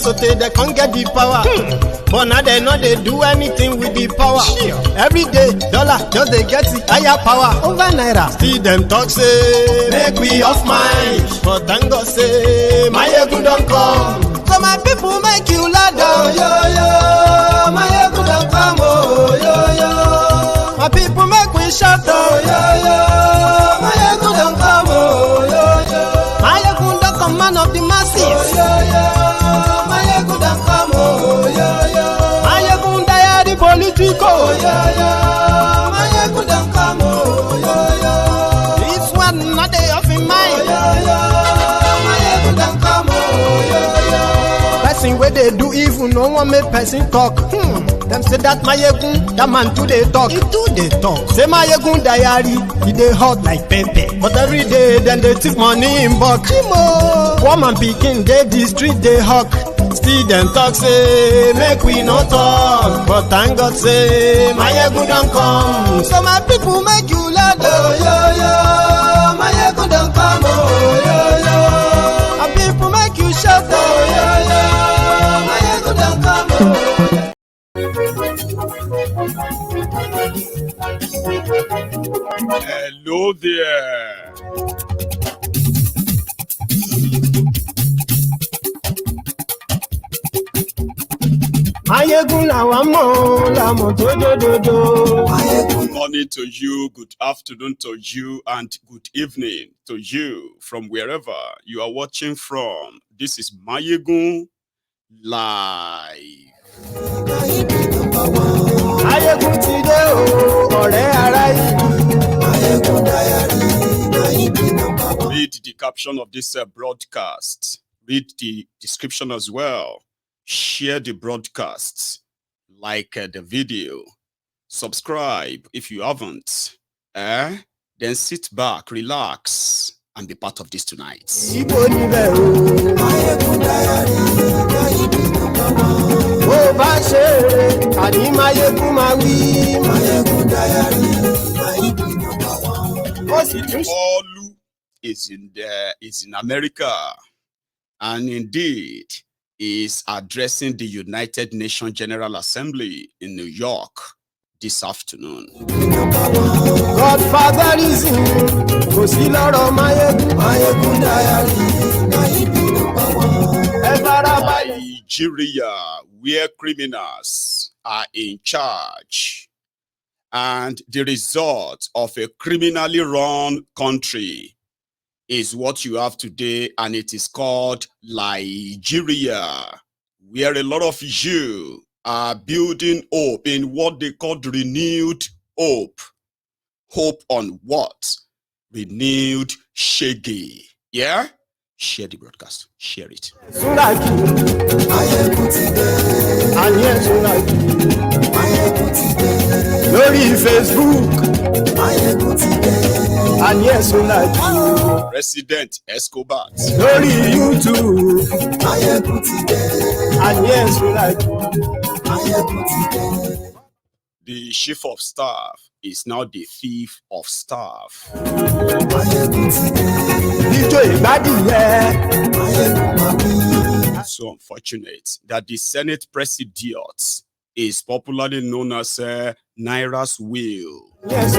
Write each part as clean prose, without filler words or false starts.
So they can't get the power. But now they know they do anything with the power. Every day, dollar just they get the higher power over naira. Still them talk say make we off mind. But thank God say my ego don't come. So my people make you lie down. Yo yo, my ego don't come. Oh yo yo, my people make we shut down. Yo yo, my ego don't come. Oh yo yo, my ego don't come, man of the masses. Oh yo yo. Politico, this one not day off in mind. Person where they do even no one make person talk. Them say that Mayegun, that man too they talk. He too they talk. Say Mayegun diary, he they hot like pepper. But every day then they take money in bulk. Woman picking they the street they hawk. Still them talk say make we no talk. But thank God say Mayegun don't come. So my people make you laugh. Oh yo yo, Mayegun don't come. Oh yo yo, my people make you shout. Oh yo yo, Mayegun don't come. Oh. Hello there. Good morning to you, good afternoon to you, and good evening to you from wherever you are watching from. This is Mayegun Live. Read the caption of this broadcast. Read the description as well. Share the broadcasts, like the video, subscribe if you haven't, then sit back, relax, and be part of this tonight. Olu is in America, and indeed is addressing the United Nations General Assembly in New York this afternoon. Godfather is in Nigeria, where criminals are in charge, and the result of a criminally run country is what you have today, and it is called Nigeria, where a lot of you are building hope in what they call renewed hope. Hope on what? Renewed Shege. Yeah? Share the broadcast. Share it. Lórí Facebook. And yes, we like President Escobar. Lórí YouTube. And yes, we like The chief of staff is now the thief of staff. So unfortunate that the Senate President is popularly known as Naira's Will. Yes,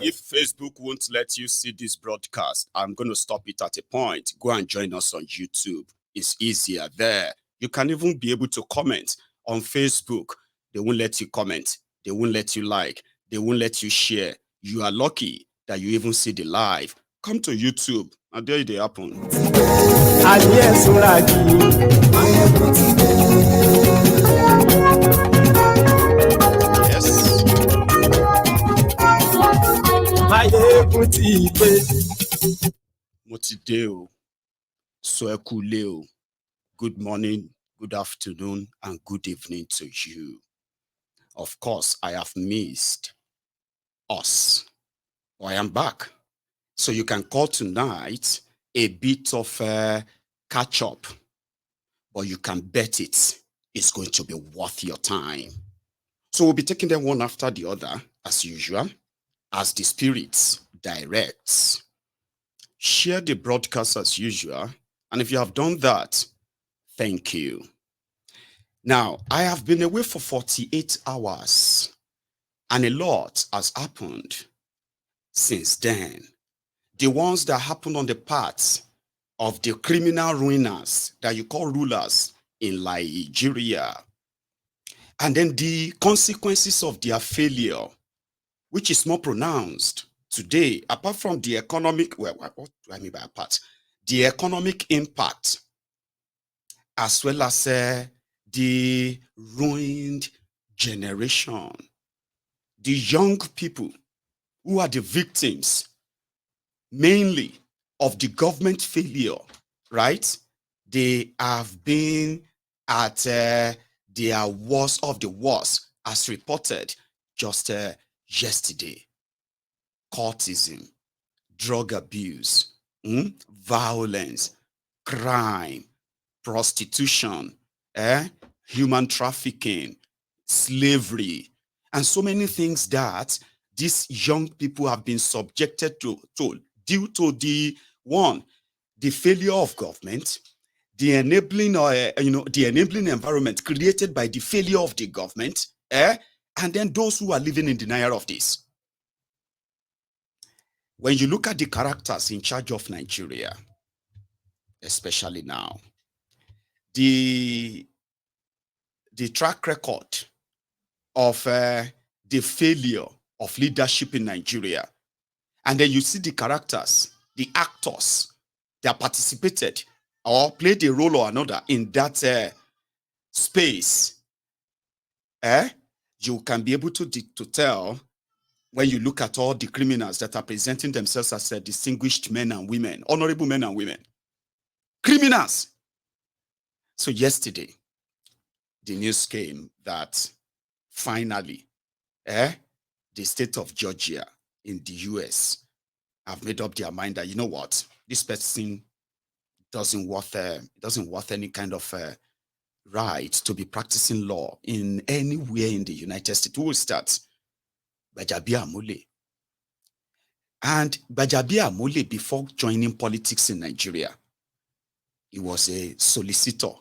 If Facebook won't let you see this broadcast, I'm going to stop it at a point. Go and join us on YouTube. It's easier there. You can even be able to comment on Facebook. They won't let you comment. They won't let you like. They won't let you share. You are lucky that you even see the live. Come to YouTube, and there they happen. And yes, Motideo, Soekuleo. Good morning, good afternoon, and good evening to you. Of course, I have missed us. I am back. So you can call tonight a bit of catch up, but you can bet it. is going to be worth your time. So we'll be taking them one after the other, as usual, as the Spirit directs. Share the broadcast as usual. And if you have done that, thank you. Now, I have been away for 48 hours, and a lot has happened since then. The ones that happened on the paths of the criminal ruiners that you call rulers in Nigeria, and then the consequences of their failure, which is more pronounced today, apart from the economic, well, what do I mean by apart? The economic impact, as well as the ruined generation, the young people who are the victims mainly of the government failure, right? They have been at their worst of the worst, as reported just yesterday. Cultism, drug abuse, violence, crime, prostitution, human trafficking, slavery, and so many things that these young people have been subjected to due to the failure of government, the enabling the enabling environment created by the failure of the government, and then those who are living in denial of this. When you look at the characters in charge of Nigeria, especially now, the track record of the failure of leadership in Nigeria, and then you see the characters, the actors that participated or played a role or another in that space, you can be able to tell when you look at all the criminals that are presenting themselves as distinguished men and women, honorable men and women, criminals. So yesterday, the news came that finally, the state of Georgia in the US have made up their mind that, you know what, this person doesn't worth any kind of right to be practicing law in anywhere in the United States. We will start Gbaja Amule. And Gbaja Amule, before joining politics in Nigeria, he was a solicitor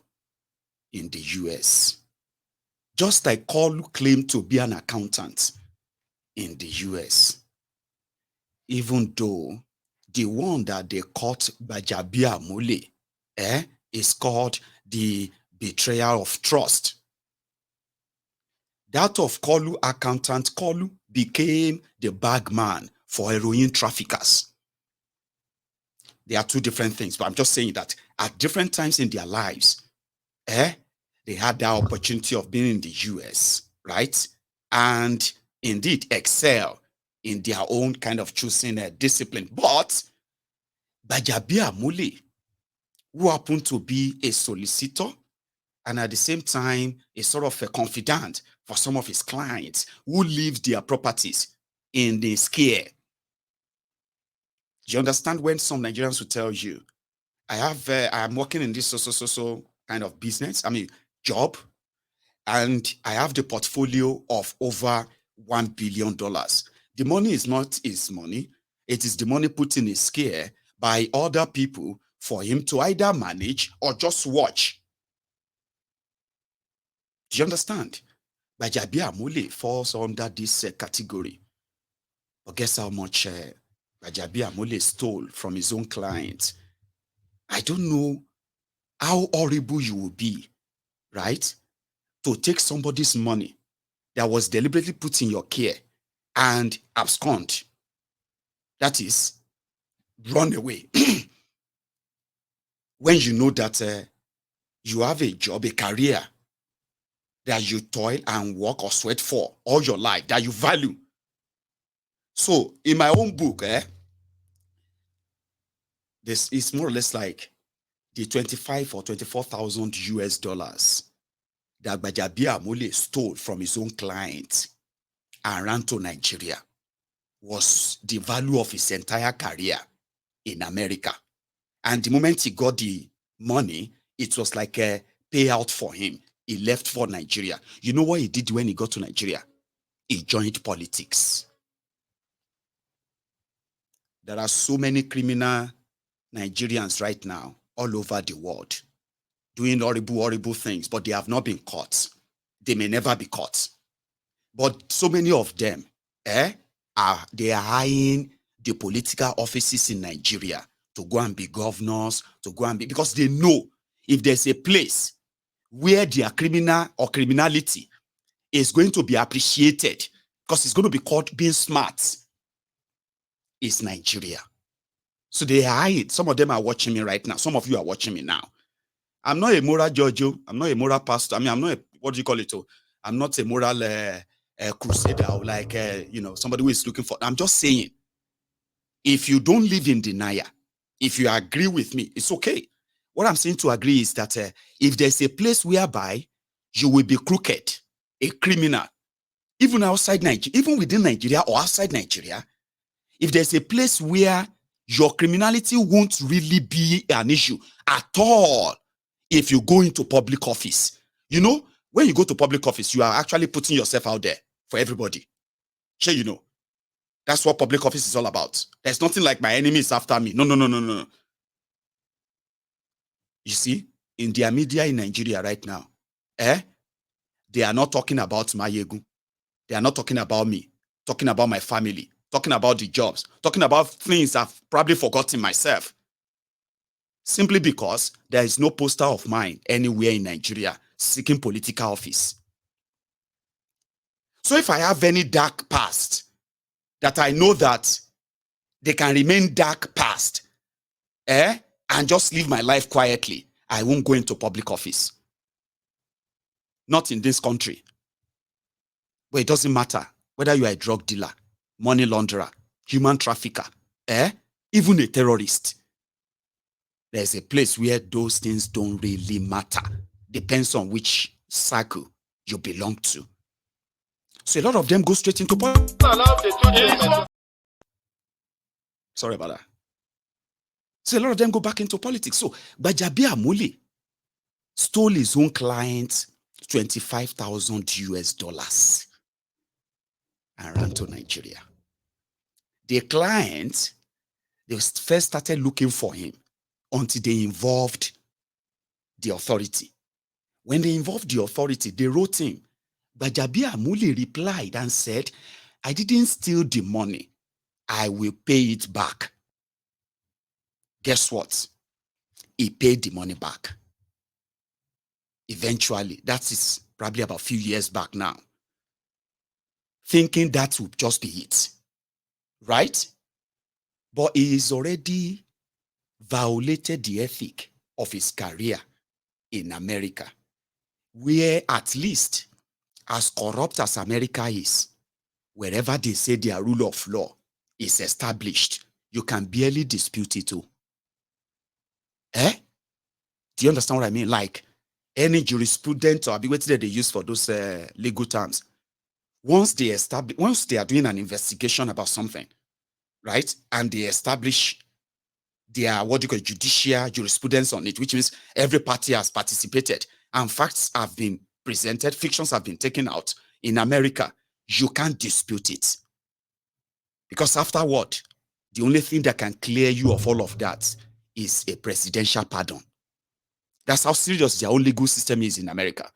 in the US. Just like Kolu claimed to be an accountant in the US. Even though the one that they caught Gbaja Amule is called the betrayal of trust. That of Kolu accountant, Kolu became the bagman for heroin traffickers. They are two different things, but I'm just saying that at different times in their lives, they had the opportunity of being in the US, right? And indeed excel in their own kind of choosing a discipline. But Gbaja Amule, who happened to be a solicitor and at the same time a sort of a confidant for some of his clients who leave their properties in the scare. Do you understand when some Nigerians will tell you, I'm working in this so kind of business, job, and I have the portfolio of over $1 billion. The money is not his money. It is the money put in his scare by other people for him to either manage or just watch. Do you understand? Gbaja Amule falls under this category. But guess how much Gbaja Amule stole from his own clients? I don't know how horrible you will be, right? To take somebody's money that was deliberately put in your care and abscond. That is, run away. When you know that you have a job, a career that you toil and work or sweat for all your life, that you value. So in my own book, this is more or less like the 25 or 24,000 US dollars that Gbaja Amule stole from his own clients and ran to Nigeria was the value of his entire career in America. And the moment he got the money, it was like a payout for him. He left for Nigeria. You know what he did when he got to Nigeria? He joined politics. There are so many criminal Nigerians right now all over the world doing horrible, horrible things, but they have not been caught. They may never be caught. But so many of them, they are eyeing the political offices in Nigeria to go and be governors, to go and be, because they know if there's a place where their criminal or criminality is going to be appreciated, because it's going to be called being smart, is Nigeria. So they eye it. Some of them are watching me right now. Some of you are watching me now. I'm not a moral judge. I'm not a moral pastor. I mean, I'm not a, what do you call it? I'm not a moral crusader, like, somebody who is looking for. I'm just saying, if you don't live in denial, if you agree with me, it's okay. What I'm saying to agree is that if there's a place whereby you will be crooked, a criminal, even outside Nigeria, even within Nigeria or outside Nigeria, if there's a place where your criminality won't really be an issue at all, if you go into public office, when you go to public office, you are actually putting yourself out there for everybody. Sure, that's what public office is all about. There's nothing like my enemy is after me. No. You see, in their media in Nigeria right now, they are not talking about Mayegun. They are not talking about me, talking about my family, talking about the jobs, talking about things I've probably forgotten myself. Simply because there is no poster of mine anywhere in Nigeria seeking political office. So if I have any dark past that I know that they can remain dark past, and just live my life quietly, I won't go into public office. Not in this country. But it doesn't matter whether you are a drug dealer, money launderer, human trafficker, even a terrorist. There's a place where those things don't really matter. Depends on which circle you belong to. So a lot of them go straight into politics. Sorry about that. So a lot of them go back into politics. So Gbaja stole his own client $25,000 and ran to Nigeria. The client, they first started looking for him until they involved the authority. When they involved the authority, they wrote him. Gbaja replied and said, I didn't steal the money. I will pay it back. Guess what? He paid the money back. Eventually, that is probably about a few years back now. Thinking that would just be it. Right? But he is already violated the ethic of his career in America, where at least as corrupt as America is, wherever they say their rule of law is established, you can barely dispute it too. Do you understand what I mean? Like any jurisprudence or ambiguity that they use for those legal terms, once they are doing an investigation about something, right, and they establish their judicial jurisprudence on it, which means every party has participated and facts have been presented, fictions have been taken out. In America, you can't dispute it. Because afterward, the only thing that can clear you of all of that is a presidential pardon. That's how serious their own legal system is in America.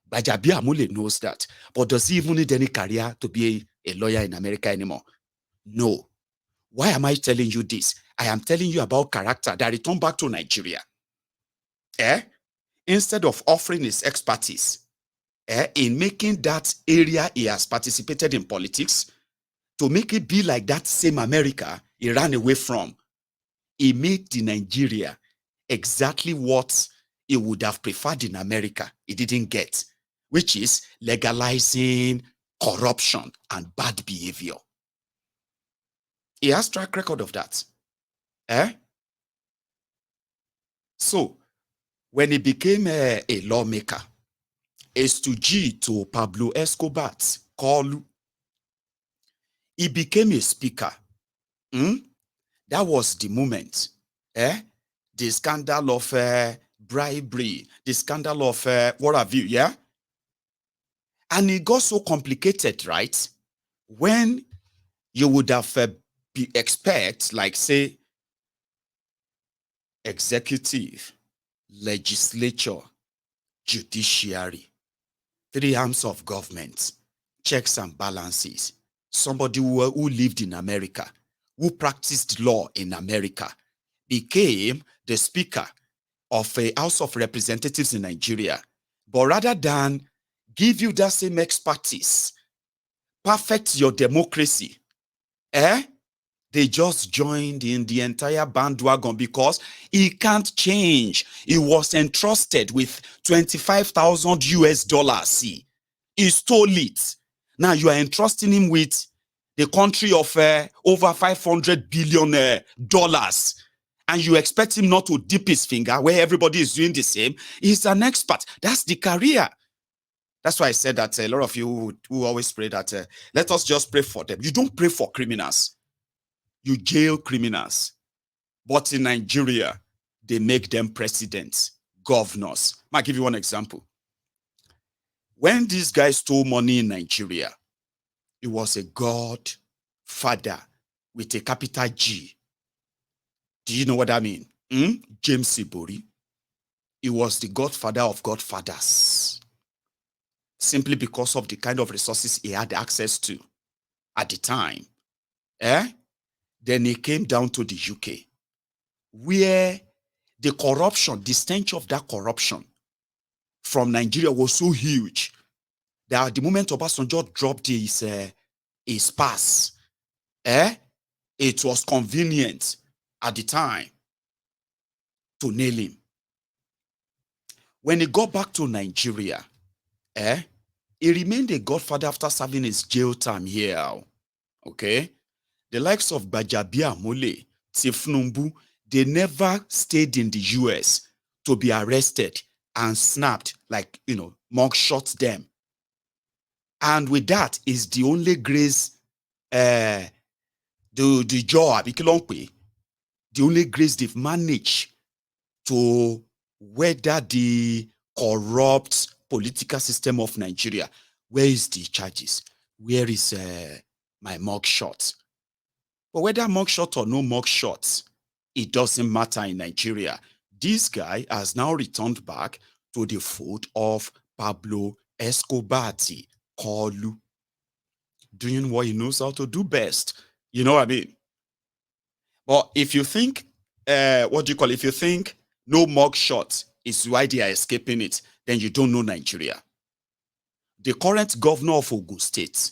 Gbaja knows that. But does he even need any career to be a lawyer in America anymore? No. Why am I telling you this? I am telling you about character that returned back to Nigeria. Instead of offering his expertise in making that area he has participated in politics, to make it be like that same America he ran away from, he made the Nigeria exactly what he would have preferred in America he didn't get, which is legalizing corruption and bad behavior. He has track record of that. So, when he became a lawmaker, a stooge to Pablo Escobar's call, he became a speaker. That was the moment. The scandal of bribery, the scandal of what have you, yeah? And it got so complicated, right? When you would have expect, like, say, executive, legislature, judiciary, three arms of government, checks and balances, somebody who lived in America, who practiced law in America, became the speaker of a House of Representatives in Nigeria. But rather than give you that same expertise, perfect your democracy, they just joined in the entire bandwagon because he can't change. He was entrusted with 25,000 US dollars. See, he stole it. Now you are entrusting him with the country of over 500 billion dollars. And you expect him not to dip his finger where everybody is doing the same. He's an expert. That's the career. That's why I said that a lot of you who always pray that let us just pray for them. You don't pray for criminals. You jail criminals. But in Nigeria, they make them presidents, governors. I'll give you one example. When this guy stole money in Nigeria, it was a godfather with a capital G. Do you know what I mean? James Sibori. He was the godfather of godfathers. Simply because of the kind of resources he had access to at the time. Then he came down to the UK, where the corruption, the stench of that corruption from Nigeria was so huge that at the moment Obasanjo dropped his pass, it was convenient at the time to nail him. When he got back to Nigeria, he remained a godfather after serving his jail time here. Okay? The likes of Gbaja, Mole, Tinubu, they never stayed in the US to be arrested and snapped, like, mug shot them. And with that is the only grace, the only grace they've managed to weather the corrupt political system of Nigeria. Where is the charges? Where is my mug shot? But whether mug shot or no mug shot, it doesn't matter in Nigeria. This guy has now returned back to the fold of Pablo Escobar, Kolu, doing what he knows how to do best. You know what I mean? But if you think, if you think no mug shot is why they are escaping it, then you don't know Nigeria. The current governor of Ogun State,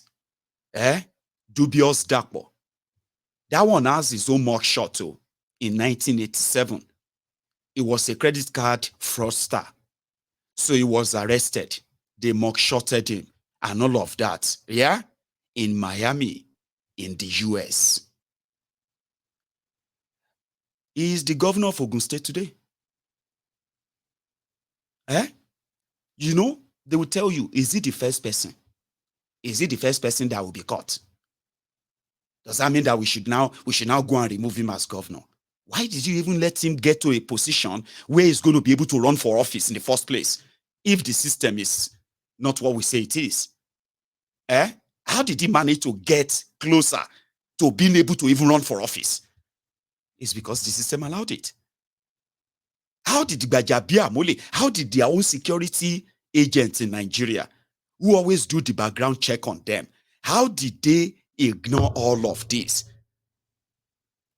Dubious Dapo, that one has his own mug shot too. In 1987, he was a credit card fraudster. So he was arrested. They mug shotted him and all of that. Yeah? In Miami, in the US. He is the governor of Ogun State today. They will tell you, is he the first person? Is he the first person that will be caught? Does that mean that we should now go and remove him as governor? Why did you even let him get to a position where he's going to be able to run for office in the first place if the system is not what we say it is? How did he manage to get closer to being able to even run for office? It's because the system allowed it. How did Gbaja, how did their own security agents in Nigeria, who always do the background check on them, how did they ignore all of this?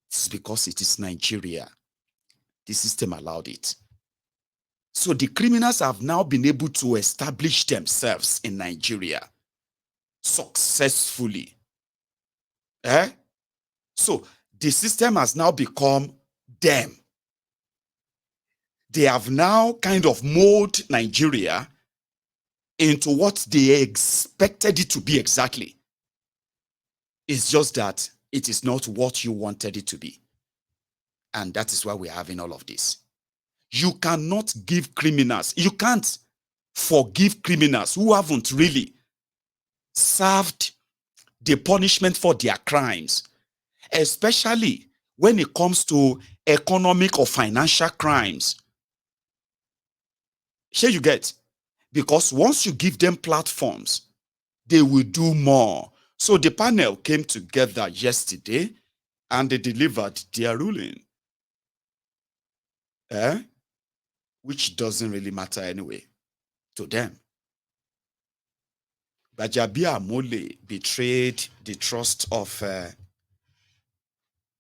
It's because it is Nigeria. The system allowed it. So the criminals have now been able to establish themselves in Nigeria successfully. So the system has now become them. They have now kind of molded Nigeria into what they expected it to be exactly. It's just that it is not what you wanted it to be. And that is why we're having all of this. You cannot give criminals, you can't forgive criminals who haven't really served the punishment for their crimes, especially when it comes to economic or financial crimes. Sure you get? Because once you give them platforms, they will do more. So the panel came together yesterday and they delivered their ruling. Which doesn't really matter anyway to them. Gbaja betrayed the trust of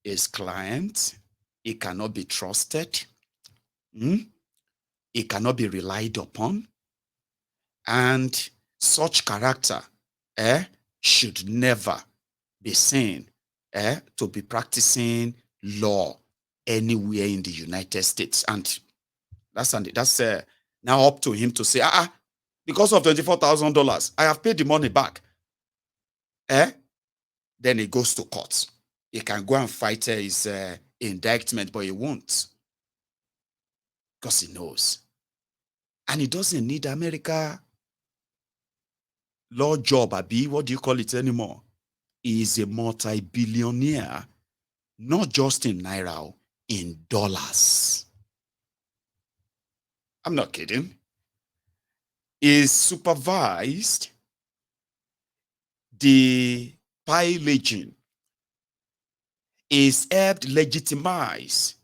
his client. He cannot be trusted. He cannot be relied upon. And such character should never be seen to be practicing law anywhere in the United States. And that's now up to him to say, because of $24,000, I have paid the money back. Then he goes to court. He can go and fight his indictment, but he won't. Because he knows. And he doesn't need America law job, Abi. What do you call it anymore? He is a multi-billionaire, not just in Naira, in dollars. I'm not kidding. He supervised the pillaging. Is helped legitimize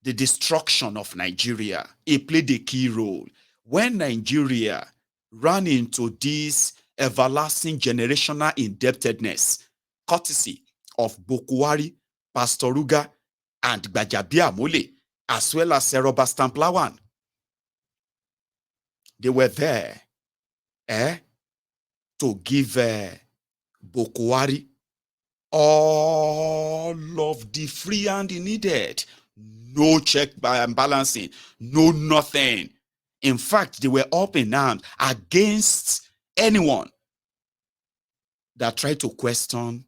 the destruction of Nigeria. He played a key role. When Nigeria ran into this everlasting generational indebtedness, courtesy of Bokwari, Pastor Ruga, and Gbaja, as well as Robert Stamplawan, they were there to give Bokwari all of the free hand he needed. No check and balancing, no nothing. In fact, they were up in arms against anyone that tried to question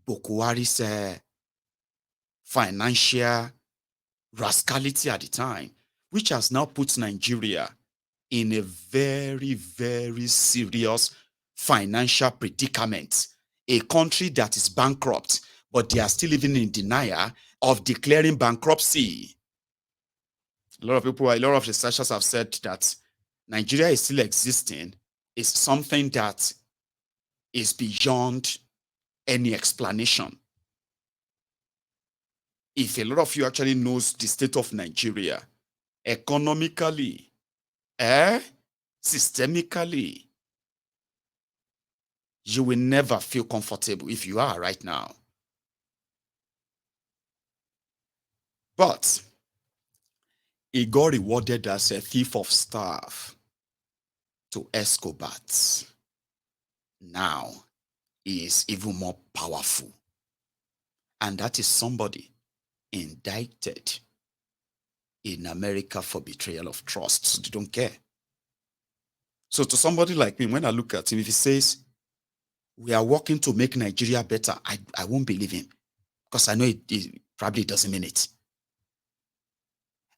Bokwari's financial rascality at the time, which has now put Nigeria in a very, very serious financial predicament. A country that is bankrupt, but they are still living in denial of declaring bankruptcy. A lot of researchers have said that Nigeria is still existing is something that is beyond any explanation. If a lot of you actually knows the state of Nigeria, economically, systemically, you will never feel comfortable if you are right now. But he got rewarded as a thief of staff to Escobar. Now he is even more powerful. And that is somebody indicted in America for betrayal of trust. So they don't care. So to somebody like me, when I look at him, if he says, we are working to make Nigeria better, I won't believe him. Because I know it probably doesn't mean it.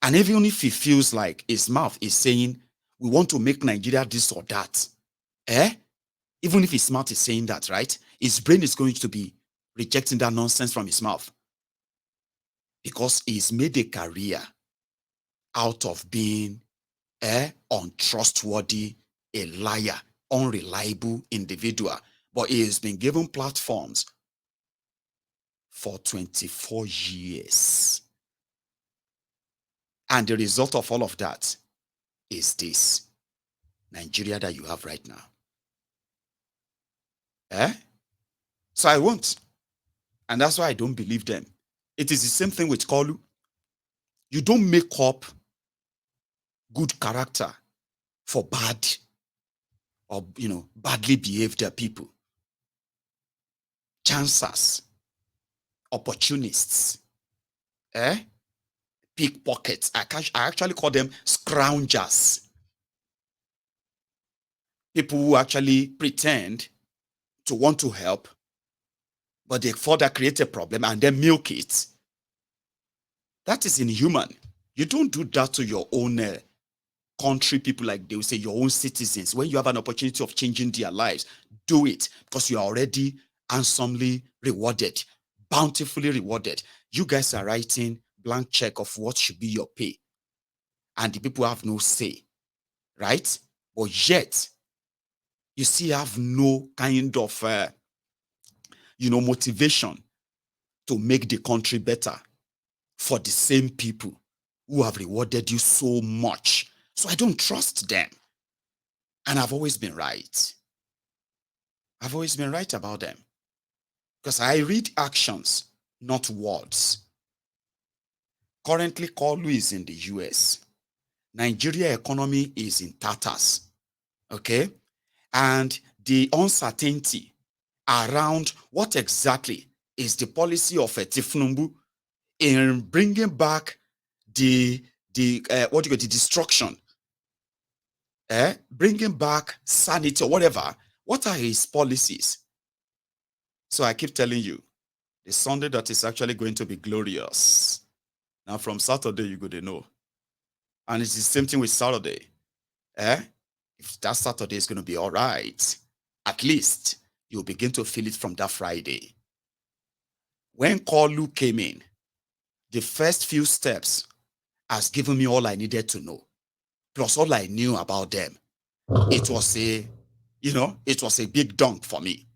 And even if he feels like his mouth is saying, we want to make Nigeria this or that, even if his mouth is saying that, right, his brain is going to be rejecting that nonsense from his mouth. Because he's made a career out of being untrustworthy, a liar, unreliable individual. But he has been given platforms for 24 years. And the result of all of that is this Nigeria that you have right now. So I won't. And that's why I don't believe them. It is the same thing with Kolu. You don't make up good character for bad or, badly behaved people. Chancers, opportunists, pickpockets. I actually call them scroungers. People who actually pretend to want to help, but they further create a problem and then milk it. That is inhuman. You don't do that to your own country people, like they will say, your own citizens. When you have an opportunity of changing their lives, do it, because you are already handsomely rewarded, bountifully rewarded. You guys are writing blank check of what should be your pay, and the people have no say. right? But yet, you still have no kind of, motivation to make the country better for the same people who have rewarded you so much. So I don't trust them. And I've always been right. I've always been right about them. Because I read actions, not words. Currently, Kolu is in the US. Nigeria economy is in tatters. Okay? And the uncertainty around what exactly is the policy of Tinubu in bringing back the destruction, bringing back sanity or whatever. What are his policies? So I keep telling you, the Sunday that is actually going to be glorious. Now from Saturday you go to know, and it's the same thing with Saturday. If that Saturday is going to be all right, at least you'll begin to feel it from that Friday. When Kolu came in, the first few steps has given me all I needed to know, plus all I knew about them. It was a big dunk for me.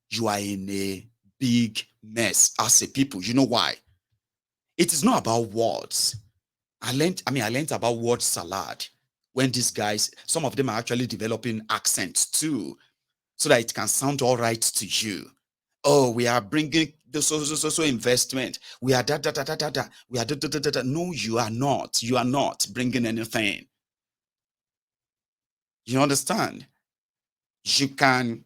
You are in a big mess as a people. You know why? It is not about words. I learned about word salad when these guys, some of them are actually developing accents too, so that it can sound all right to you. Oh, we are bringing the so investment. We are da. We are da. No, you are not. You are not bringing anything. You understand? You can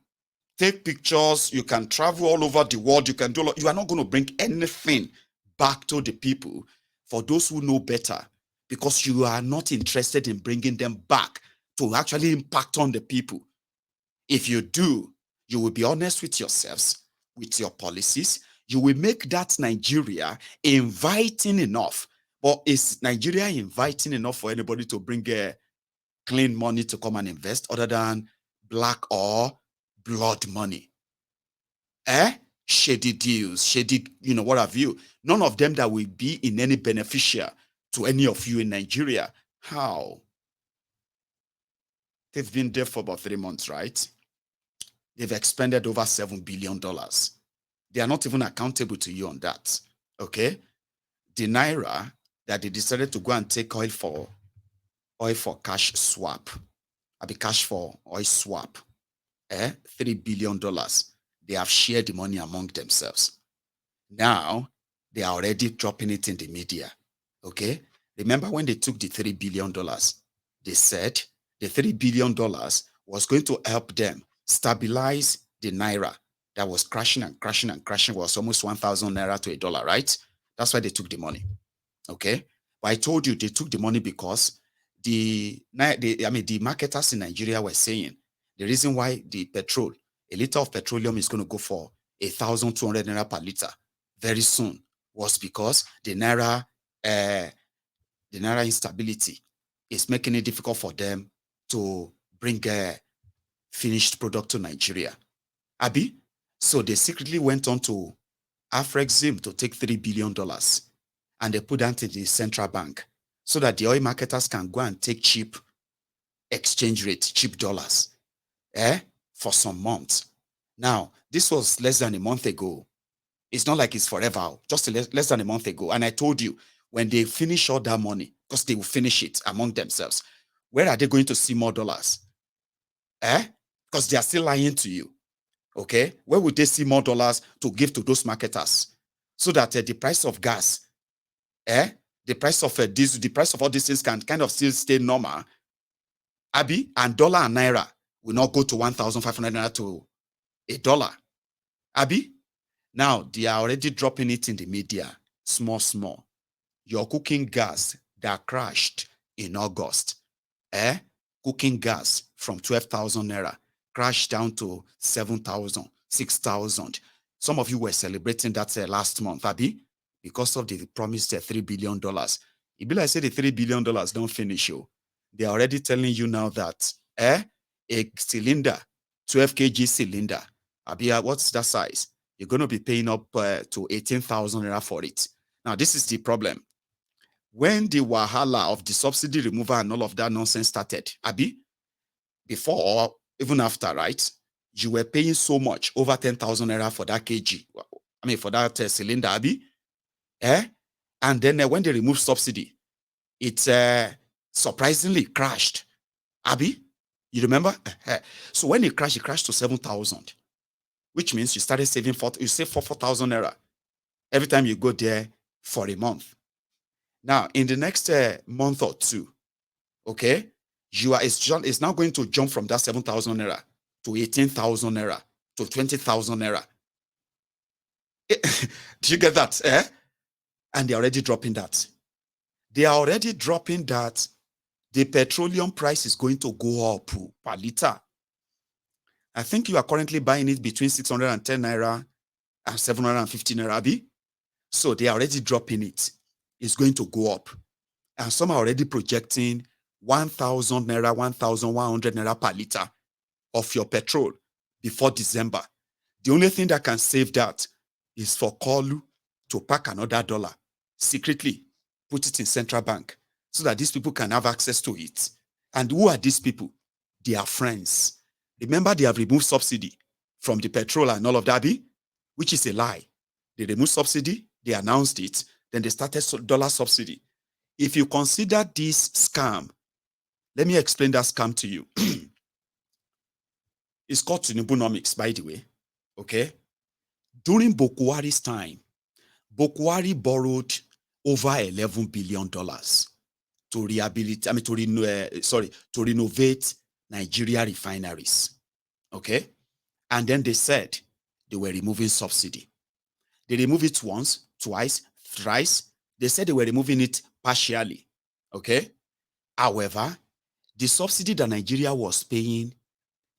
take pictures. You can travel all over the world. You can do. You are not going to bring anything back to the people. For those who know better, because you are not interested in bringing them back to actually impact on the people. If you do, you will be honest with yourselves, with your policies. You will make that Nigeria inviting enough. But is Nigeria inviting enough for anybody to bring clean money to come and invest other than black or blood money? Shady deals, shady, what have you. None of them that will be in any beneficial to any of you in Nigeria. How? They've been there for about 3 months, right? They've expended over $7 billion. They are not even accountable to you on that. Okay? The Naira that they decided to go and take oil for cash swap. Cash for oil swap. $3 billion. They have shared the money among themselves. Now, they are already dropping it in the media. Okay? Remember when they took the $3 billion, they said the $3 billion was going to help them stabilize the Naira that was crashing and crashing and crashing, was almost 1,000 Naira to $1, right? That's why they took the money. Okay? But I told you they took the money because the marketers in Nigeria were saying the reason why a liter of petroleum is going to go for 1,200 Naira per liter very soon was because the Naira instability is making it difficult for them to bring a finished product to Nigeria. So they secretly went on to Afrexim to take $3 billion and they put that in the central bank so that the oil marketers can go and take cheap exchange rate, cheap dollars, for some months. Now, this was less than a month ago. It's not like it's forever, just less than a month ago. And I told you, when they finish all that money, because they will finish it among themselves, where are they going to see more dollars? Because they are still lying to you. Okay? Where would they see more dollars to give to those marketers? So that the price of gas, the price of diesel, the price of all these things can kind of still stay normal. And dollar and naira will not go to 1,500 naira to $1. Now, they are already dropping it in the media, small. Your cooking gas that crashed in August, cooking gas from 12,000 naira crashed down to 7,000, 6,000. Some of you were celebrating that last month, because of the promised $3 billion. It be like say the $3 billion don't finish you. They are already telling you now that a cylinder, 12 kg cylinder, what's that size? You're going to be paying up to 18,000 naira for it. Now, this is the problem. when the wahala of the subsidy removal and all of that nonsense started, Abi, before or even after, right? You were paying so much, over 10,000 naira for that kg. I mean, for that cylinder, Abi. And then when they removed subsidy, it surprisingly crashed. Abi, you remember? So when it crashed to 7,000, which means you started saving you save 4,000 naira every time you go there for a month. Now, in the next month or two, okay, it's now going to jump from that 7,000 naira to 18,000 naira to 20,000 naira. Do you get that? And they're already dropping that. They are already dropping that. The petroleum price is going to go up per liter. I think you are currently buying it between 610 naira and 750 naira, Abi. So they are already dropping it. It's going to go up. And some are already projecting 1,000 naira, 1,100 naira per liter of your petrol before December. The only thing that can save that is for Kolu to pack another dollar secretly, put it in central bank so that these people can have access to it. And who are these people? They are friends. Remember, they have removed subsidy from the petrol and all of that, which is a lie. They removed subsidy, they announced it, then they started dollar subsidy. If you consider this scam, let me explain that scam to you. It's called Tinubunomics, by the way. Okay? During Bokwari's time, Bokwari borrowed over $11 billion to renovate Nigeria refineries. Okay? And then they said they were removing subsidy. They removed it once, twice, thrice. They said they were removing it partially. Okay? However, the subsidy that Nigeria was paying,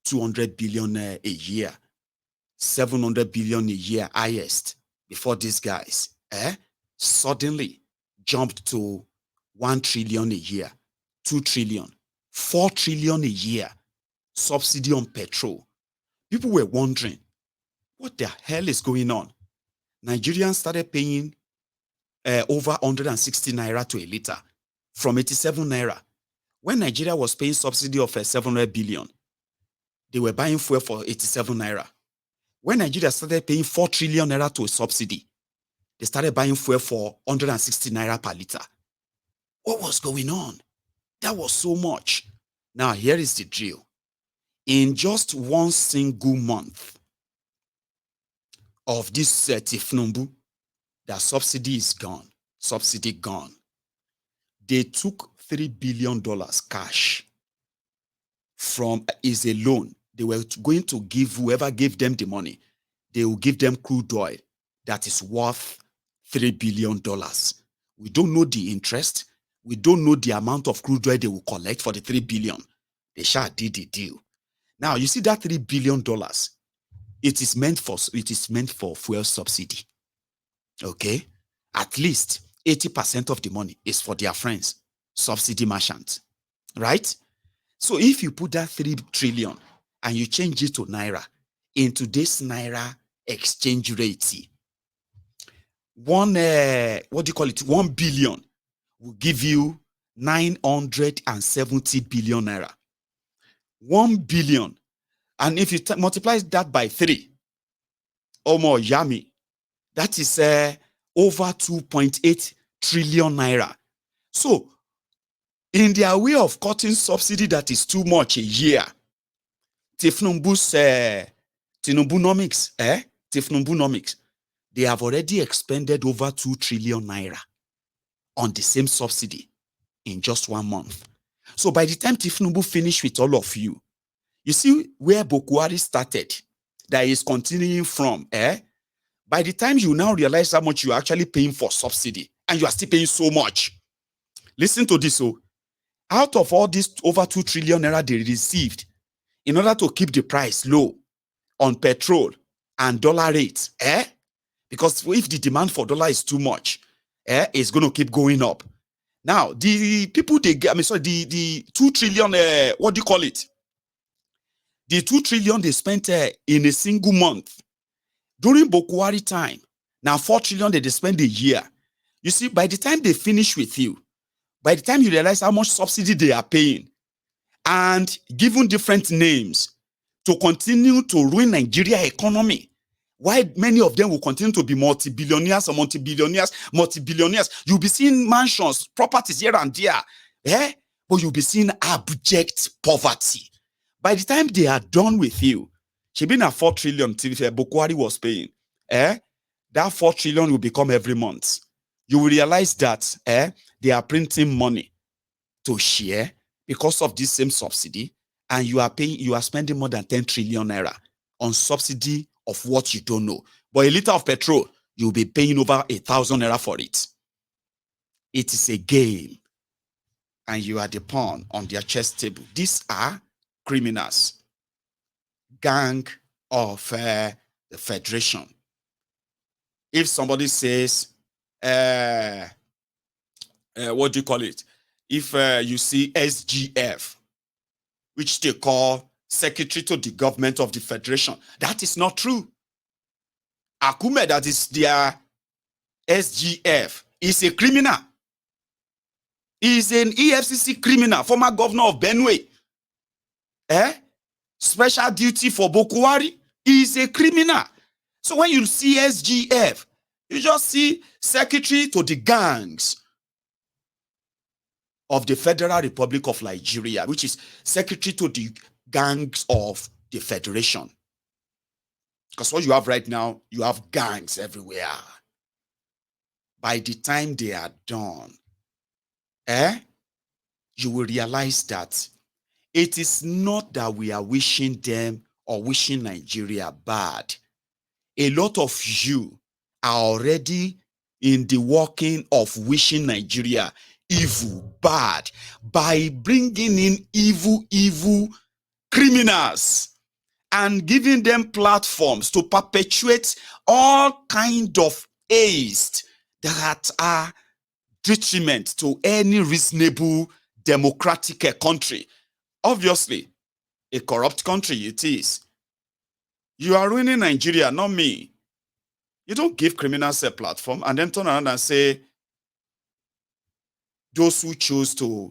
200 billion a year, 700 billion a year highest before these guys, suddenly jumped to 1 trillion a year, 2 trillion, 4 trillion a year subsidy on petrol. People were wondering, what the hell is going on? Nigerians started paying over 160 naira to a liter from 87 naira. When Nigeria was paying subsidy of 700 billion, they were buying fuel for 87 naira. When Nigeria started paying 4 trillion naira to a subsidy, they started buying fuel for 160 naira per liter. What was going on? That was so much. Now, here is the drill. In just one single month of this Tifnumbu, that subsidy is gone. Subsidy gone. They took $3 billion cash from is a loan. They were going to give whoever gave them the money, they will give them crude oil that is worth $3 billion. We don't know the interest. We don't know the amount of crude oil they will collect for the $3 billion. They shall did the deal. Now you see that $3 billion. It is meant for fuel subsidy. Okay, at least 80% of the money is for their friends, subsidy merchants, right? So if you put that 3 trillion and you change it to naira, in today's naira exchange rate, 1 billion will give you 970 billion naira. 1 billion. And if you multiply that by 3, or more, yummy, that is over 2.8 trillion naira. So, in their way of cutting subsidy that is too much a year, Tinubunomics, they have already expended over 2 trillion naira on the same subsidy in just 1 month. So by the time Tinubu finished with all of you, you see where Bokwari started, that is continuing from, by the time you now realize how much you're actually paying for subsidy, and you are still paying so much. Listen to this. So, out of all this over 2 trillion naira they received, in order to keep the price low on petrol and dollar rates, because if the demand for dollar is too much, it's going to keep going up. Now, the people they get, the 2 trillion, what do you call it? The 2 trillion they spent in a single month during Bokwari time. Now 4 trillion they spend a year. You see, by the time they finish with you, By the time you realize how much subsidy they are paying and given different names to continue to ruin Nigeria economy, why many of them will continue to be multi-billionaires or multi-billionaires. You'll be seeing mansions, properties here and there, but you'll be seeing abject poverty. By the time they are done with you, she been at 4 trillion Bukwari was paying. That 4 trillion will become every month. You will realize that they are printing money to share because of this same subsidy, and you are spending more than 10 trillion naira on subsidy of what you don't know. But a liter of petrol, you'll be paying over 1,000 naira for it. It is a game, and you are the pawn on their chess table. These are criminals, gang of the Federation. If somebody says, what do you call it? If you see SGF, which they call Secretary to the Government of the Federation, that is not true. Akume, that is their SGF, is a criminal. He is an EFCC criminal, former governor of Benue. Special duty for Bokwari. He is a criminal. So when you see SGF, you just see Secretary to the gangs of the Federal Republic of Nigeria, which is Secretary to the gangs of the Federation. Because what you have right now, you have gangs everywhere. By the time they are done, you will realize that it is not that we are wishing them or wishing Nigeria bad. A lot of you are already in the working of wishing Nigeria evil, bad, by bringing in evil criminals and giving them platforms to perpetuate all kind of haste that are detriment to any reasonable democratic country. Obviously, a corrupt country it is. You are ruining Nigeria, not me. You don't give criminals a platform and then turn around and say, those who choose to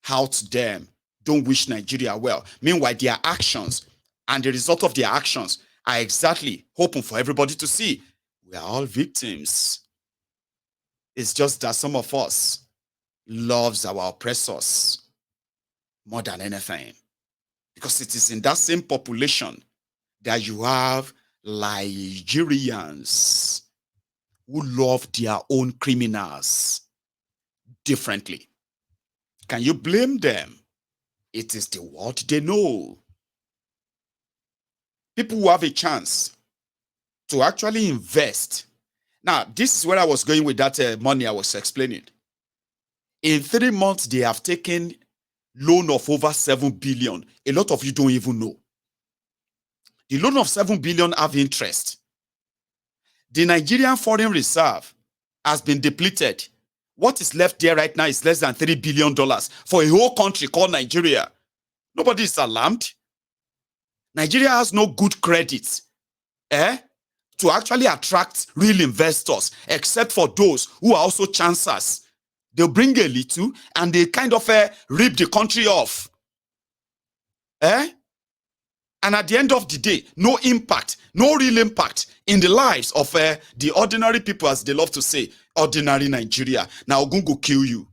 out them don't wish Nigeria well. Meanwhile, their actions and the result of their actions are exactly open for everybody to see. We are all victims. It's just that some of us loves our oppressors more than anything. Because it is in that same population that you have Nigerians who love their own criminals differently. Can you blame them? It is the what they know. People who have a chance to actually invest. Now, this is where I was going with that money I was explaining. In 3 months, they have taken loan of over 7 billion. A lot of you don't even know. The loan of 7 billion have interest. The Nigerian foreign reserve has been depleted. What is left there right now is less than $3 billion for a whole country called Nigeria. Nobody is alarmed. Nigeria has no good credit to actually attract real investors, except for those who are also chancers. They'll bring a little and they kind of rip the country off. And at the end of the day, no impact, no real impact in the lives of the ordinary people, as they love to say, ordinary Nigeria. Now, Ogun go kill you.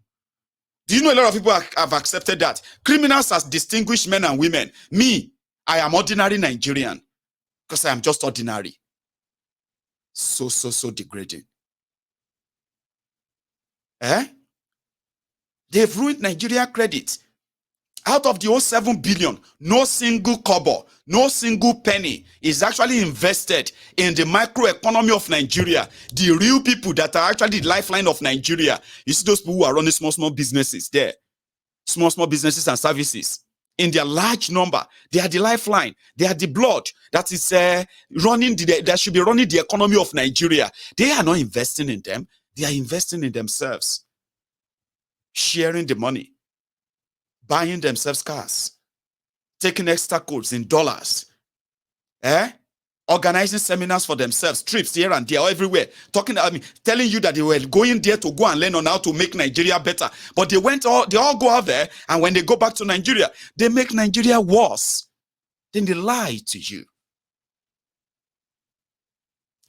Do you know a lot of people have accepted that? Criminals as distinguished men and women. Me, I am ordinary Nigerian because I am just ordinary. So degrading. They've ruined Nigeria credit. Out of the whole 7 billion, no single kobo, no single penny is actually invested in the microeconomy of Nigeria. The real people that are actually the lifeline of Nigeria. You see those people who are running small businesses there. Small businesses and services. In their large number, they are the lifeline. They are the blood that is that should be running the economy of Nigeria. They are not investing in them. They are investing in themselves. Sharing the money. Buying themselves cars, taking extra codes in dollars, organizing seminars for themselves, trips here and there, everywhere, telling you that they were going there to go and learn on how to make Nigeria better. But they all go out there, and when they go back to Nigeria, they make Nigeria worse. Then they lie to you.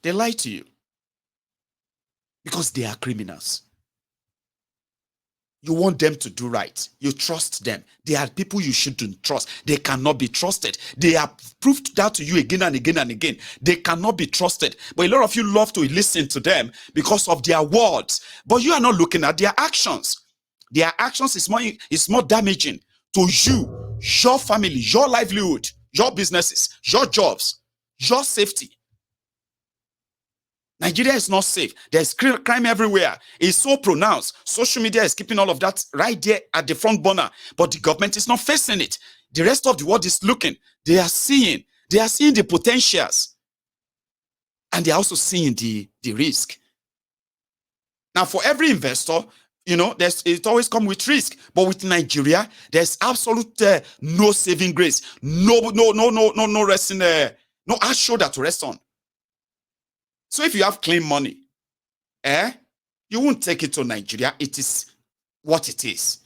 They lie to you because they are criminals. You want them to do right. You trust them. They are people you shouldn't trust. They cannot be trusted. They have proved that to you again and again and again. They cannot be trusted. But a lot of you love to listen to them because of their words. But you are not looking at their actions. Their actions is more damaging to you, your family, your livelihood, your businesses, your jobs, your safety. Nigeria is not safe. There's crime everywhere. It's so pronounced. Social media is keeping all of that right there at the front burner. But the government is not facing it. The rest of the world is looking. They are seeing the potentials. And they're also seeing the risk. Now, for every investor, it always comes with risk. But with Nigeria, there's absolute no saving grace. No resting, no hard shoulder to rest on. So if you have clean money, you won't take it to Nigeria. It is what it is.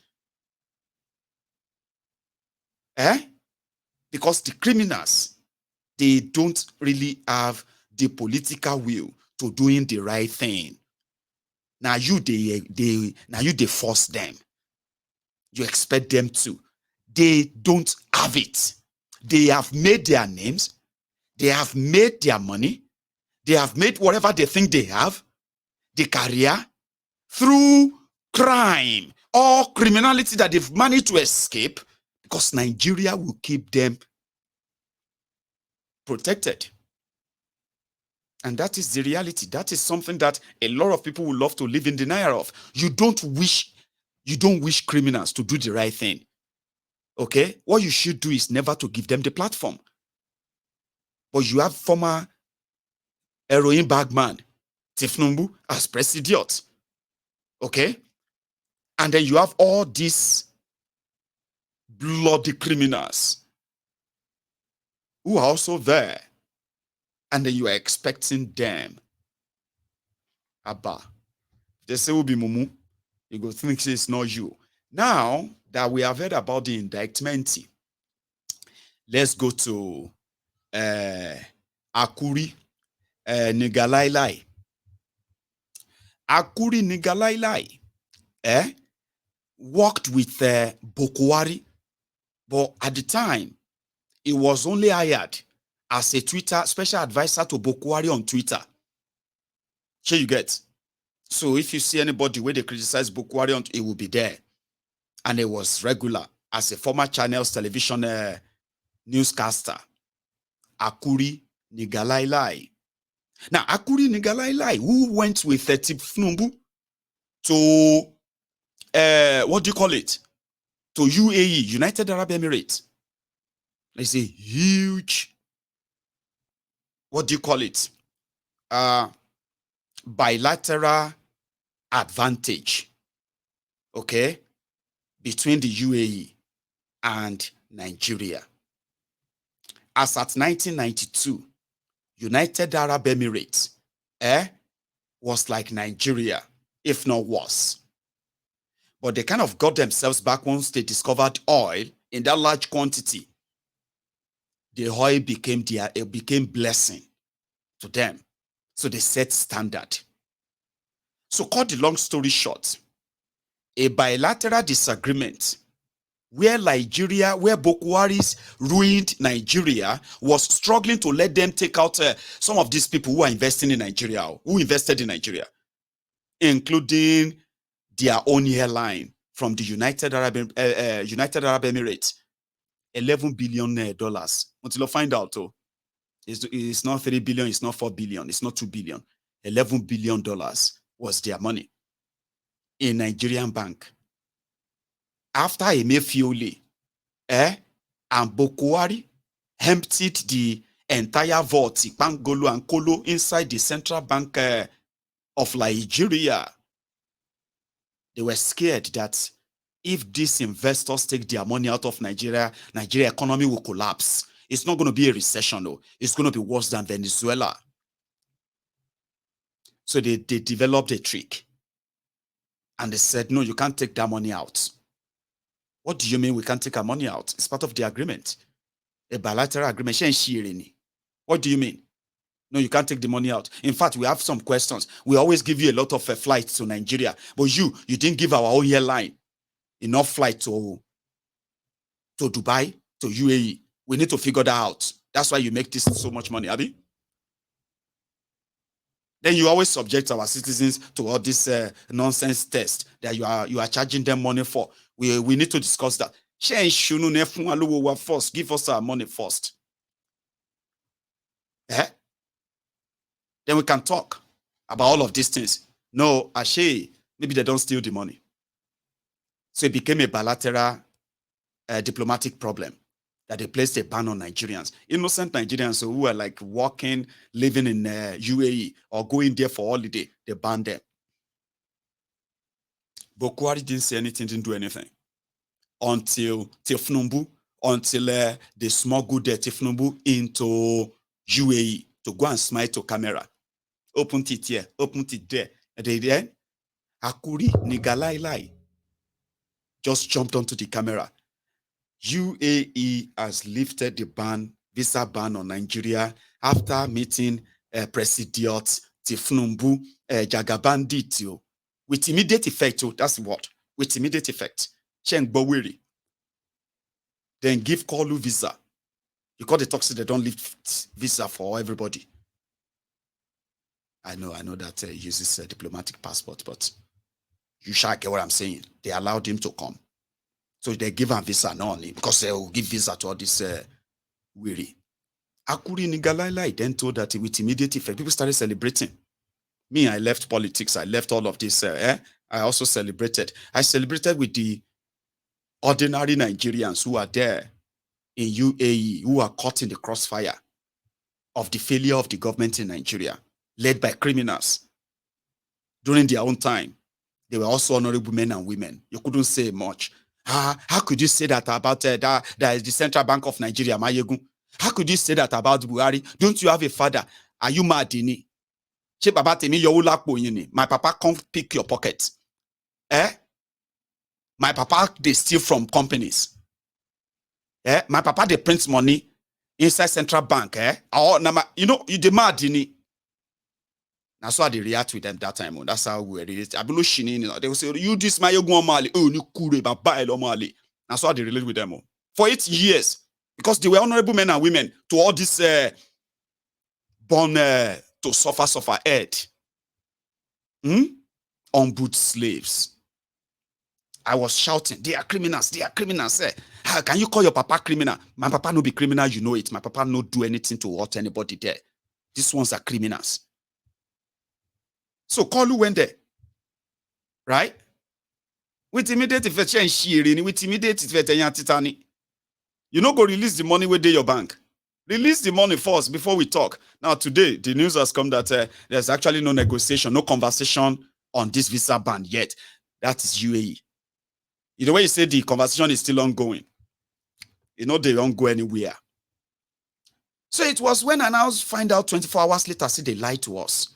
Because the criminals, they don't really have the political will to doing the right thing. Now they force them. You expect them to. They don't have it. They have made their names. They have made their money. They have made whatever they think they have, the career, through crime or criminality that they've managed to escape, because Nigeria will keep them protected. And that is the reality. That is something that a lot of people would love to live in denial of. You don't wish criminals to do the right thing. Okay? What you should do is never to give them the platform. But you have former heroin bagman Tinubu as president. Okay? And then you have all these bloody criminals who are also there. And then you are expecting them. Abba. They say will be Mumu. You go think it's not you. Now that we have heard about the indictment, let's go to Akuri Nigalailai. Akuri Nigalailai worked with Bokwari, but at the time, he was only hired as a Twitter special advisor to Bokwari on Twitter. Sure you get? So if you see anybody where they criticize Bokwari, it will be there. And it was regular as a former Channels television newscaster. Akuri Nigalailai. Now, Akuri Nigalailai, who went with Tinubu to, what do you call it? To UAE, United Arab Emirates. It's a huge, what do you call it? Bilateral advantage, okay, between the UAE and Nigeria. As at 1992, United Arab Emirates was like Nigeria, if not worse. But they kind of got themselves back once they discovered oil in that large quantity. The oil became blessing to them. So they set standard. So cut the long story short, a bilateral disagreement where Bokwaris ruined Nigeria, was struggling to let them take out some of these people who are investing in Nigeria, who invested in Nigeria, including their own airline from the United Arab Emirates, $11 billion. Until you find out, it's not 3 billion, it's not 4 billion, it's not 2 billion. $11 billion was their money in Nigerian bank. After Emefiole and Bokwari emptied the entire vault, Pangolo and Kolo, inside the central bank of Nigeria, they were scared that if these investors take their money out of Nigeria, Nigeria economy will collapse. It's not going to be a recession, no. It's going to be worse than Venezuela. So they developed a trick. And they said, no, you can't take that money out. What do you mean we can't take our money out? It's part of the agreement. A bilateral agreement. What do you mean? No, you can't take the money out. In fact, we have some questions. We always give you a lot of flights to Nigeria. But you didn't give our own airline enough flight to Dubai, to UAE. We need to figure that out. That's why you make this so much money, Abi. Then you always subject our citizens to all this nonsense test that you are charging them money for. We need to discuss that. First, give us our money first. Eh? Then we can talk about all of these things. No, Ashe, maybe they don't steal the money. So it became a bilateral diplomatic problem that they placed a ban on Nigerians. Innocent Nigerians who were like working, living in UAE or going there for holiday, they banned them. But Buhari didn't say anything, didn't do anything. Until they smuggled Tinubu into UAE to go and smile to camera. Open it here, open it there. And then Akuri Nigalai just jumped onto the camera. UAE has lifted the visa ban on Nigeria after meeting President Tinubu Jagabanditio with immediate effect. That's what? With immediate effect. Cheng Bowiri. Then give Kolu visa. You got the talk, they don't lift visa for everybody. I know that he uses a diplomatic passport, but you shall get what I'm saying. They allowed him to come. So they give him visa not only because they will give visa to all this weary. Akuri Nigalai then told that with immediate effect, people started celebrating. Me, I left politics. I left all of this. I also celebrated. I celebrated with the ordinary Nigerians who are there in UAE, who are caught in the crossfire of the failure of the government in Nigeria, led by criminals during their own time. They were also honorable men and women. You couldn't say much. How could you say that about that is the Central Bank of Nigeria, Mayegun? How could you say that about Buhari? Don't you have a father? Are you mad? My papa can't pick your pocket. My papa, they steal from companies. My papa, they print money inside Central Bank. You demand. That's why they react with them that time. That's how we relate. They will say, you this Mayegun Mali. Oh, you kure baba Mali. That's why they relate with them. For 8 years. Because they were honorable men and women to all this born to suffer head. Unboot slaves. I was shouting, they are criminals, they are criminals. How can you call your papa criminal? My papa no be criminal, you know it. My papa no do anything to hurt anybody there. These ones are criminals. So Kolu went there, right? With immediate effect, with immediate effect, you know, go release the money within your bank. Release the money first before we talk. Now, today, the news has come that there's actually no negotiation, no conversation on this visa ban yet. That is UAE. The way you say the conversation is still ongoing. You know, they don't go anywhere. So it was when I now find out 24 hours later, see, they lied to us.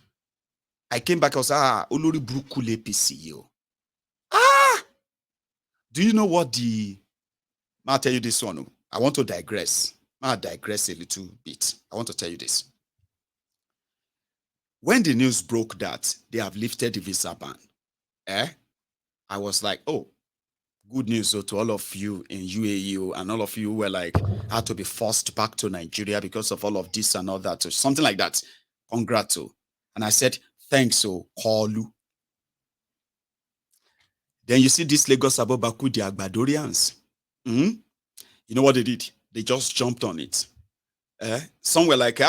I came back, I was Olori Brukule PCO. Do you know what I'll tell you this one. I want to digress. I'll digress a little bit. I want to tell you this. When the news broke that they have lifted the visa ban, I was like, oh, good news to all of you in UAE and all of you who were like, had to be forced back to Nigeria because of all of this and all that. So something like that. Congrats. And I said, thanks, Kolu. Then you see this Lagos Abobaku, the Agbadorians. You know what they did? They just jumped on it. Some were like,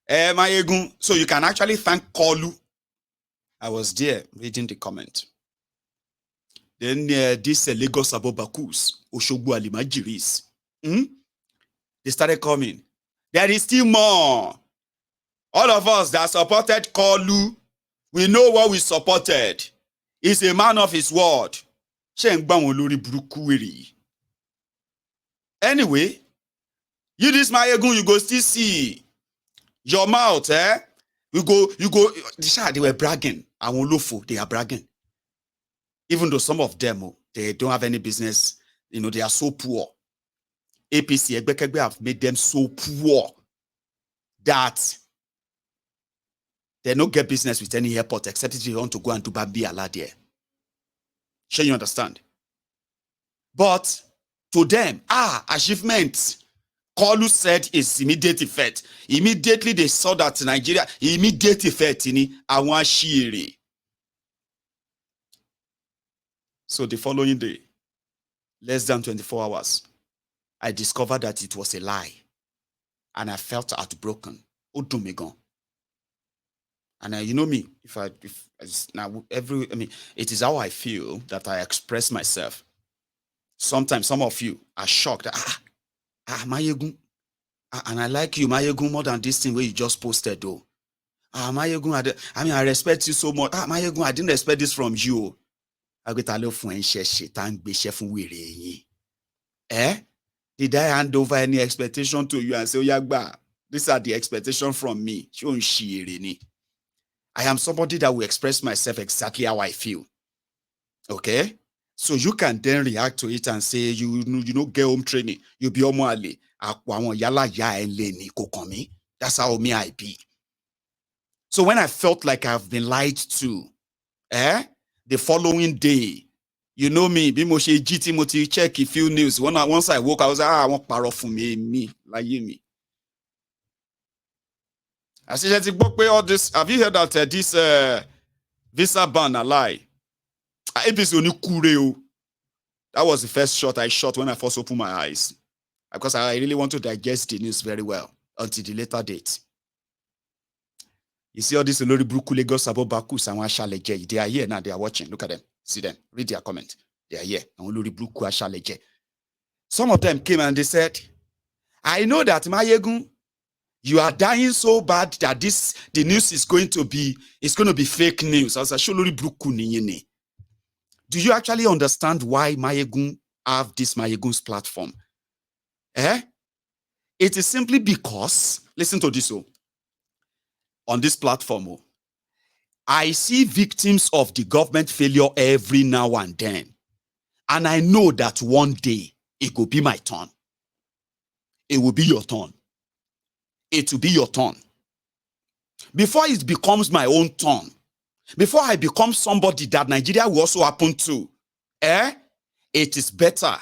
Mayegun. So you can actually thank Kolu. I was there reading the comment. Then this Lagos Abobakus, Oshogbu Alimajiris, they started coming. There is still more. All of us that supported Kolu, we know what we supported. He's a man of his word. Anyway, You this Mayegun, you go still see your mouth, eh? You go. They were bragging. Awolofo, they are bragging. Even though some of them, they don't have any business, they are so poor. APC, Egbekegbe have made them so poor that they don't get business with any airport except if you want to go and do Babi Allah there. Sure, you understand? But to them, achievement. Kolu said is immediate effect. Immediately they saw that Nigeria, immediate effect in Awashiri. So the following day, less than 24 hours, I discovered that it was a lie. And I felt heartbroken. Odumegon. And you know me, it is how I feel that I express myself. Sometimes some of you are shocked. Mayegun. And I like you, Mayegun, more than this thing where you just posted, though. Mayegun, I respect you so much. Mayegun, I didn't expect this from you. Did I hand over any expectation to you and say, Yagba, these are the expectations from me? I am somebody that will express myself exactly how I feel. Okay? So you can then react to it and say, you get home training. You be omoale. That's how me I be. So when I felt like I've been lied to, the following day, you know me, Bimoshe GT check a few news. Once I woke, I was like, I want power for me, like me. I said, all this. Have you heard that this visa ban a lie? That was the first shot I shot when I first opened my eyes. Because I really want to digest the news very well until the later date. You see all these Olori Bruku Lagos Abobakus and Ashaleje. They are here now. They are watching. Look at them. See them. Read their comment. They are here. Olori Bruku Ashaleje. Some of them came and they said, I know that Mayegun, you are dying so bad that the news is going to be fake news. I was like, Olori Bruku Niyene. Do you actually understand why Mayegun have this Mayegun's platform? It is simply because, listen to this, on this platform, I see victims of the government failure every now and then. And I know that one day it will be my turn. It will be your turn. It will be your turn. Before it becomes my own turn, before I become somebody that Nigeria will also happen to, it is better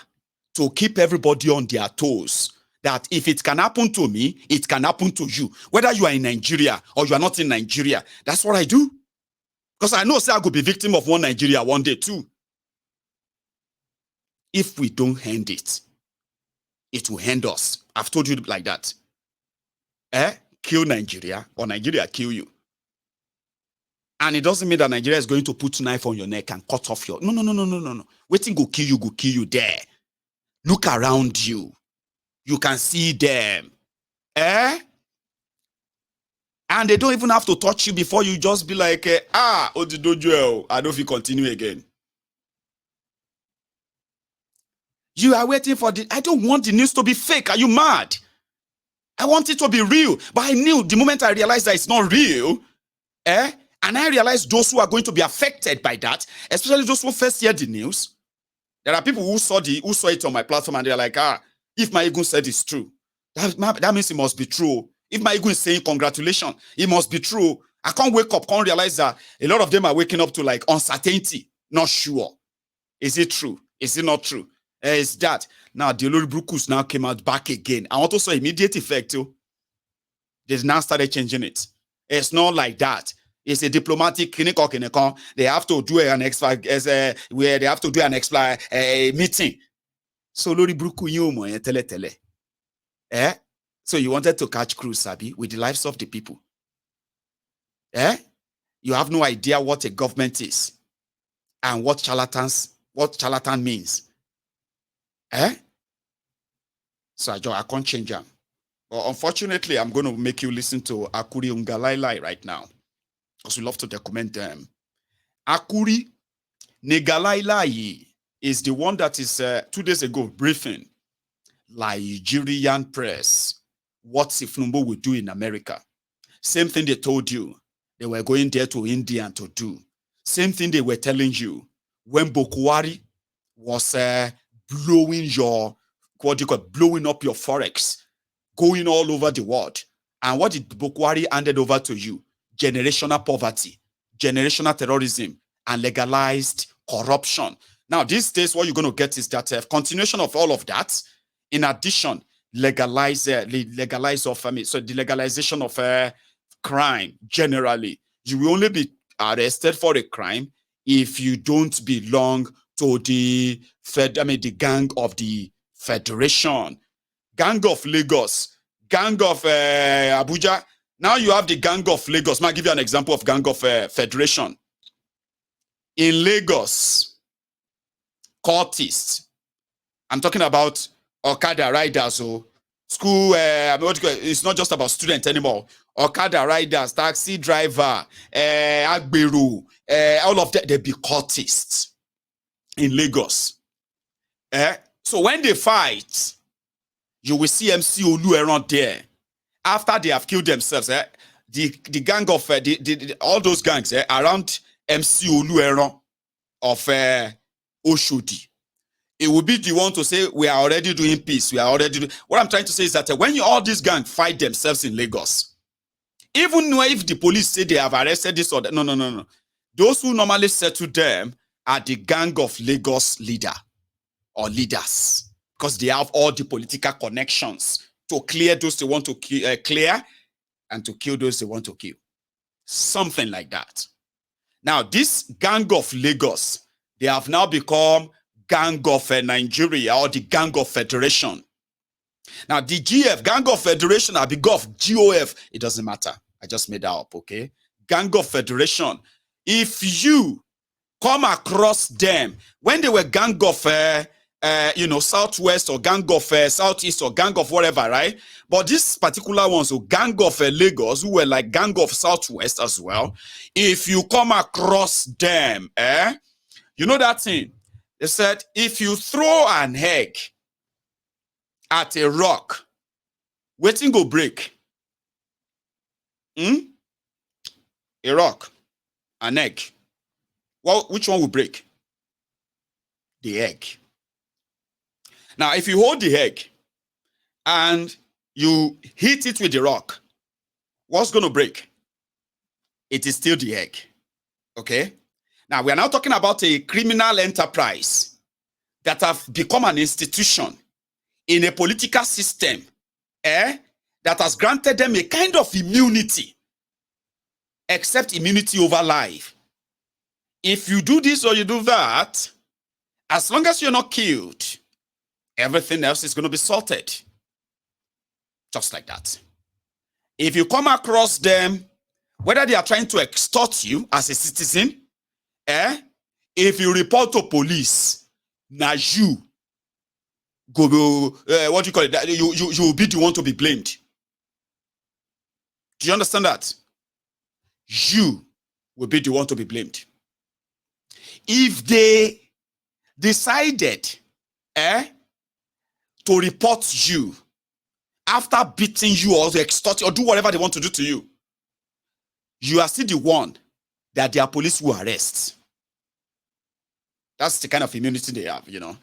to keep everybody on their toes. That if it can happen to me, it can happen to you. Whether you are in Nigeria or you are not in Nigeria, that's what I do. Because I know I could be victim of one Nigeria one day too. If we don't end it, it will end us. I've told you like that. Kill Nigeria or Nigeria kill you. And it doesn't mean that Nigeria is going to put a knife on your neck and cut off your... No. Waiting go kill you there. Look around you. You can see them. And they don't even have to touch you before you just be like, I don't know if you continue again. You are waiting for I don't want the news to be fake. Are you mad? I want it to be real. But I knew the moment I realized that it's not real, and I realized those who are going to be affected by that, especially those who first hear the news. There are people who saw it on my platform and they're like, if Mayegun said it's true, that means it must be true. If Mayegun is saying congratulations, it must be true. I can't wake up, can't realize that a lot of them are waking up to like uncertainty. Not sure. Is it true? Is it not true? It's that. Now, the Olori Brukus now came out back again. I want to say immediate effect too. They now started changing it. It's not like that. It's a diplomatic clinical. They have to do an where they have to do an meeting. So Olori Bruku tele. So you wanted to catch cruise, Sabi, with the lives of the people. You have no idea what a government is and what charlatan means. So I can't change them. But unfortunately, I'm going to make you listen to Akuri Ungalailai right now. Because we love to document them. Akuri Negalailai is the one that is 2 days ago briefing Nigerian press, what if Tinubu would do in America. Same thing they told you they were going there to India to do. Same thing they were telling you when Bokwari was blowing blowing up your forex, going all over the world. And what did Bokwari handed over to you? Generational poverty, generational terrorism, and legalized corruption. Now, these days, what you're going to get is that continuation of all of that. In addition, the legalization of crime generally. You will only be arrested for a crime if you don't belong to the gang of the Federation, gang of Lagos, gang of Abuja. Now you have the gang of Lagos. I'll give you an example of gang of Federation. In Lagos, cultists. I'm talking about Okada riders. School, it's not just about students anymore. Okada riders, taxi driver, Agberu, all of that, they be cultists in Lagos. So when they fight, you will see MC Olu around there. After they have killed themselves, the gang of all those gangs around MC Olu around of Oshodi. It will be the one to say, we are already doing peace. We are already doing... What I'm trying to say is that when all these gangs fight themselves in Lagos, even if the police say they have arrested this or that, no. Those who normally settle them are the gang of Lagos leader or leaders, because they have all the political connections to clear those they want to clear and to kill those they want to kill. Something like that. Now, this gang of Lagos, they have now become gang of Nigeria, or the gang of Federation. Now, the GF, gang of Federation, or the GOF, it doesn't matter. I just made that up, okay? Gang of Federation. If you come across them, when they were gang of, Southwest, or gang of Southeast, or gang of whatever, right? But these particular ones, so gang of Lagos, who were like gang of Southwest as well, if you come across them, you know that thing? They said, if you throw an egg at a rock, waiting go break. A rock, an egg. Well, which one will break? The egg. Now, if you hold the egg and you hit it with the rock, what's going to break? It is still the egg. Okay? Now, we are now talking about a criminal enterprise that have become an institution in a political system that has granted them a kind of immunity, except immunity over life. If you do this or you do that, as long as you're not killed, everything else is going to be sorted. Just like that. If you come across them, whether they are trying to extort you as a citizen, if you report to police, now you go, what do you call it? You will be the one to be blamed. Do you understand that? You will be the one to be blamed. If they decided to report you after beating you or extort you or do whatever they want to do to you, you are still the one that their police will arrest. That's the kind of immunity they have, you know.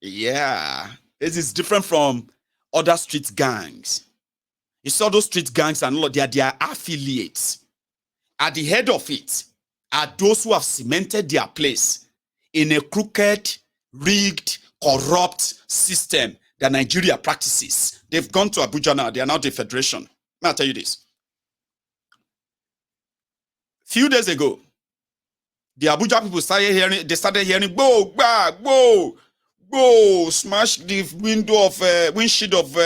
Yeah. It is different from other street gangs. You saw those street gangs and all, they are their affiliates. At the head of it are those who have cemented their place in a crooked, rigged, corrupt system that Nigeria practices. They've gone to Abuja now. They are now the Federation. Let me tell you this. Few days ago, the Abuja people started hearing, go, smash the windshield of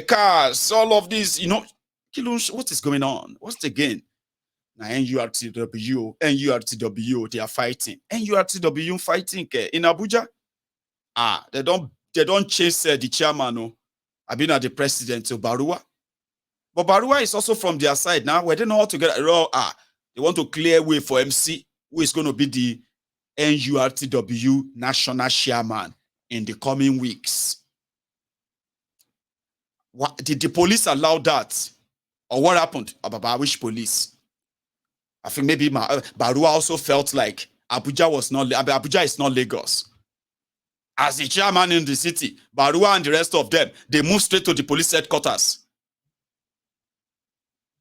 cars, all of this, you know. What is going on? What's the gain? Now, NURTW, they are fighting. NURTW fighting in Abuja. They don't chase the chairman. I've been at the president of Barua. But Barua is also from their side now. Where they know how to get they want to clear way for MC, who is going to be the NURTW national chairman in the coming weeks. What, did the police allow that? Or what happened? Ababa, which police? I think maybe Barua also felt like Abuja is not Lagos. As the chairman in the city, Barua and the rest of them, they moved straight to the police headquarters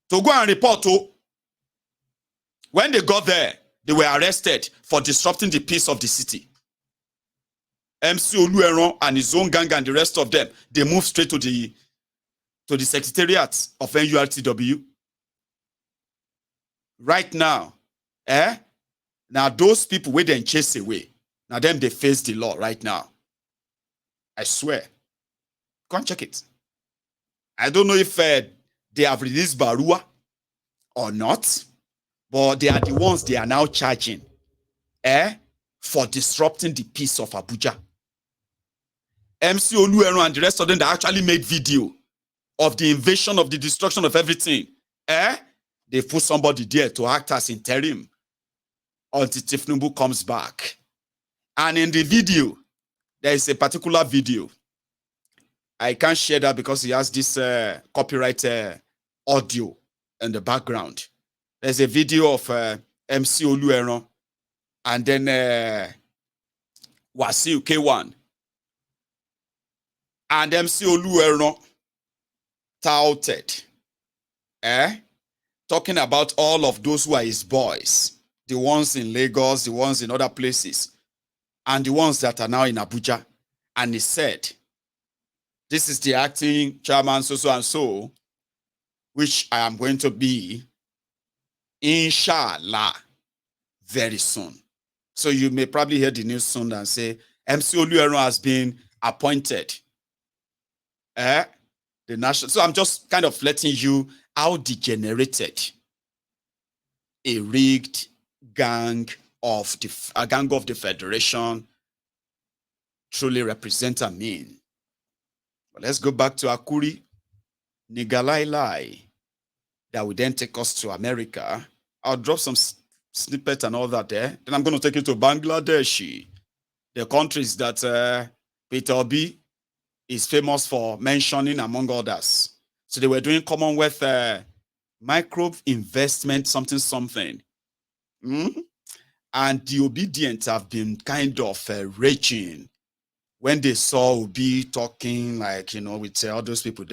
to go and report. When they got there, they were arrested for disrupting the peace of the city. MC Olueron and his own gang and the rest of them, they moved straight to the secretariat of NURTW. Right now, now those people wait and chase away. Now them they face the law right now. I swear. Go and check it. I don't know if they have released Barua or not, but they are the ones they are now charging for disrupting the peace of Abuja. MC Olueron and the rest of them that actually made video of the invasion, of the destruction of everything. They put somebody there to act as interim until Tinubu comes back. And in the video, there is a particular video. I can't share that because he has this copyright audio in the background. There's a video of MC Olueron and then Wasiu K1. And MC Olueron touted, talking about all of those who are his boys, the ones in Lagos, the ones in other places, and the ones that are now in Abuja. And he said, this is the acting chairman so and so, which I am going to be, inshallah, very soon. So you may probably hear the news soon and say, MC Olueron has been appointed. The national. So I'm just kind of letting you how degenerated a rigged gang of the Federation truly represent and mean. But let's go back to Akuri, Nigalailai, that will then take us to America. I'll drop some snippets and all that there. Then I'm going to take you to Bangladesh, the countries that Peter Obi is famous for mentioning, among others. So they were doing Commonwealth microbe investment, something. And the obedient have been kind of raging when they saw Obi talking like, with all those people.